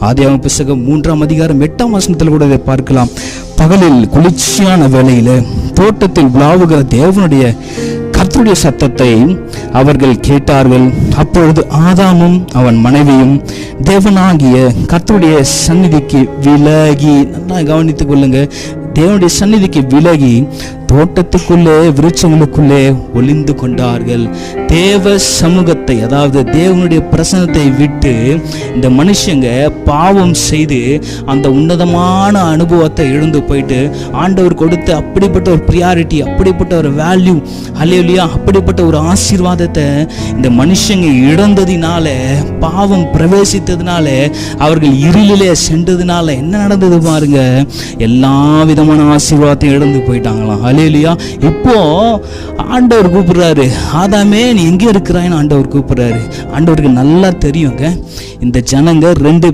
ஆதியாகம புத்தகம் 3ஆம் அதிகாரம் 8ஆம் வசனத்தில் கூட இதை பார்க்கலாம். பகலில் குளிர்ச்சியான வேளையில தோட்டத்தில் உலாவுகிற தேவனுடைய கர்த்தருடைய சத்தத்தை அவர்கள் கேட்டார்கள். அப்பொழுது ஆதாமும் அவன் மனைவியும் தேவனாகிய கர்த்தருடைய சந்நிதிக்கு விலகி, நல்லா கவனித்துக் கொள்ளுங்க, தேவனுடைய சந்நிதிக்கு விலகி தோட்டத்துக்குள்ளே விருட்சங்களுக்குள்ளே ஒளிந்து கொண்டார்கள். தேவ சமூகத்தை, அதாவது தேவனுடைய பிரசன்னத்தை விட்டு இந்த மனுஷங்க பாவம் செய்து அந்த உன்னதமான அனுபவத்தை இழந்து போயிட்டு ஆண்டவர் கொடுத்த அப்படிப்பட்ட ஒரு பிரியாரிட்டி, அப்படிப்பட்ட ஒரு வேல்யூ, அல்லேலூயா, அப்படிப்பட்ட ஒரு ஆசீர்வாதத்தை இந்த மனுஷங்க இழந்ததினால, பாவம் பிரவேசித்ததுனால, அவர்கள் இருளிலே சென்றதுனால என்ன நடந்தது பாருங்க, எல்லா விதமான ஆசீர்வாதத்தையும் இழந்து போயிட்டாங்களாம். அல்லேலூயா. இப்போ ஆண்டவர் கூப்பிடுறாரு, ஆதாமே நீ எங்கே இருக்கிறான்னு ஆண்டவர் கூப்பிடுறாரு. ஆண்டவருக்கு நல்லா தெரியுங்க, இந்த ஜனங்க 2